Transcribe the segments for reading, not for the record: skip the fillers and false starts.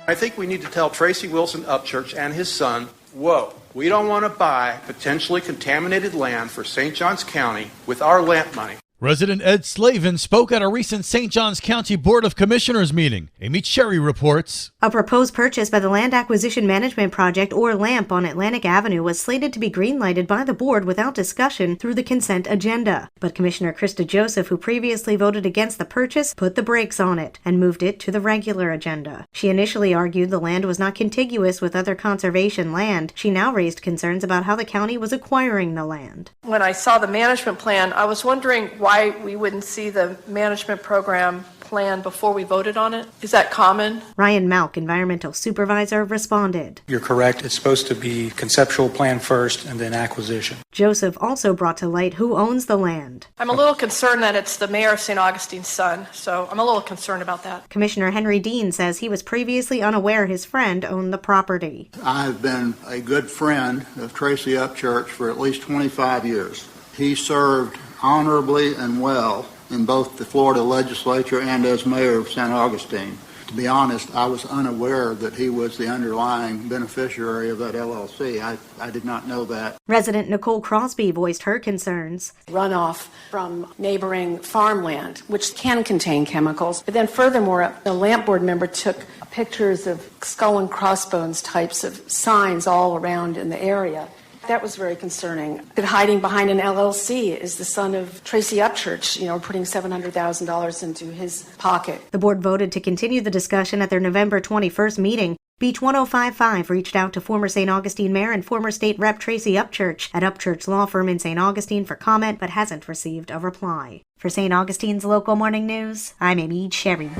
I think we need to tell Tracy Wilson Upchurch and his son, whoa, we don't want to buy potentially contaminated land for St. Johns County with our LAMP money. Resident Ed Slavin spoke at a recent St. Johns County Board of Commissioners meeting. Amy Cherry reports. A proposed purchase by the Land Acquisition Management Project, or LAMP, on Atlantic Avenue was slated to be greenlighted by the board without discussion through the consent agenda. But Commissioner Krista Joseph, who previously voted against the purchase, put the brakes on it and moved it to the regular agenda. She initially argued the land was not contiguous with other conservation land. She now raised concerns about how the county was acquiring the land. When I saw the management plan, I was wondering why we wouldn't see the management program plan before we voted on it. Is that common? Ryan Malk, environmental supervisor, responded. You're correct. It's supposed to be conceptual plan first and then acquisition. Joseph also brought to light who owns the land. I'm a little concerned that it's the mayor of St. Augustine's son, so I'm a little concerned about that. Commissioner Henry Dean says he was previously unaware his friend owned the property. I have been a good friend of Tracy Upchurch for at least 25 years. He served honorably and well in both the Florida legislature and as mayor of St. Augustine. To be honest, I was unaware that he was the underlying beneficiary of that LLC. I did not know that. Resident Nicole Crosby voiced her concerns. Runoff from neighboring farmland, which can contain chemicals. But then furthermore, a LAMP board member took pictures of skull and crossbones types of signs all around in the area. That was very concerning. That hiding behind an LLC is the son of Tracy Upchurch, putting $700,000 into his pocket. The board voted to continue the discussion at their November 21st meeting. Beach 1055 reached out to former St. Augustine Mayor and former State Rep Tracy Upchurch at Upchurch Law Firm in St. Augustine for comment, but hasn't received a reply. For St. Augustine's Local Morning News, I'm Amy Cherry.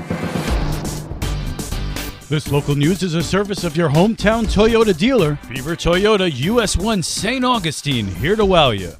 This local news is a service of your hometown Toyota dealer, Beaver Toyota US 1 St. Augustine, here to wow you.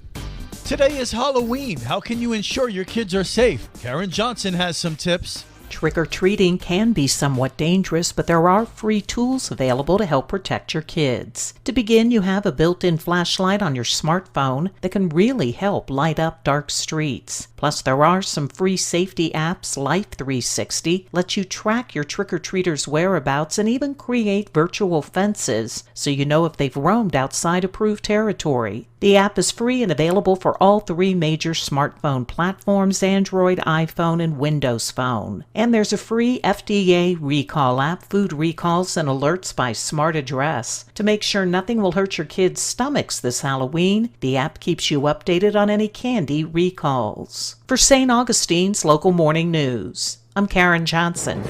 Today is Halloween. How can you ensure your kids are safe? Karen Johnson has some tips. Trick-or-treating can be somewhat dangerous, but there are free tools available to help protect your kids. To begin, you have a built-in flashlight on your smartphone that can really help light up dark streets. Plus, there are some free safety apps. Life 360 lets you track your trick-or-treaters' whereabouts and even create virtual fences so you know if they've roamed outside approved territory. The app is free and available for all three major smartphone platforms: Android, iPhone, and Windows Phone. And there's a free FDA recall app, Food Recalls and Alerts by Smart Address. To make sure nothing will hurt your kids' stomachs this Halloween, the app keeps you updated on any candy recalls. For St. Augustine's Local Morning News, I'm Karen Johnson.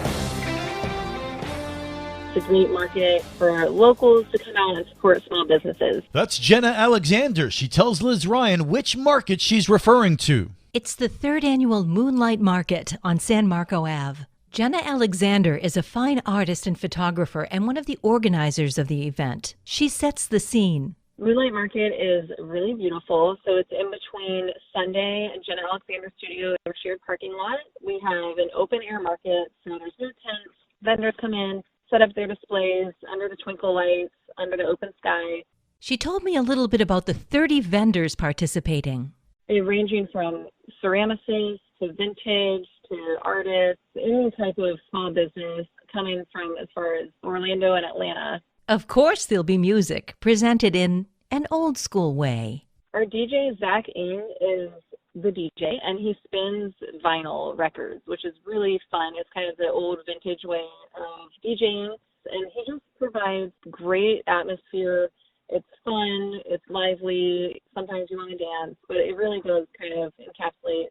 It's a great market for locals to come out and support small businesses. That's Jenna Alexander. She tells Liz Ryan which market she's referring to. It's the third annual Moonlight Market on San Marco Ave. Jenna Alexander is a fine artist and photographer and one of the organizers of the event. She sets the scene. Moonlight Market is really beautiful. So it's in between Sunday and Jenna Alexander Studio and shared parking lot. We have an open air market, so there's no tents. Vendors come in, set up their displays under the twinkle lights, under the open sky. She told me a little bit about the 30 vendors participating. Ranging from ceramicists to vintage to artists, any type of small business coming from as far as Orlando and Atlanta. Of course there'll be music presented in an old school way. Our DJ, Zach Ng, is the DJ, and he spins vinyl records, which is really fun. It's kind of the old vintage way of DJing, and he just provides great atmosphere. It's fun, it's lively, sometimes you want to dance, but it really does kind of encapsulate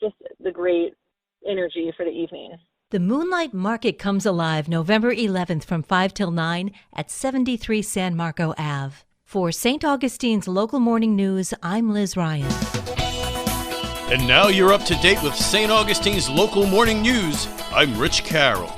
just the great energy for the evening. The Moonlight Market comes alive November 11th from 5 till 9 at 73 San Marco Ave. For St. Augustine's Local Morning News, I'm Liz Ryan. And now you're up to date with St. Augustine's Local Morning News. I'm Rich Carroll.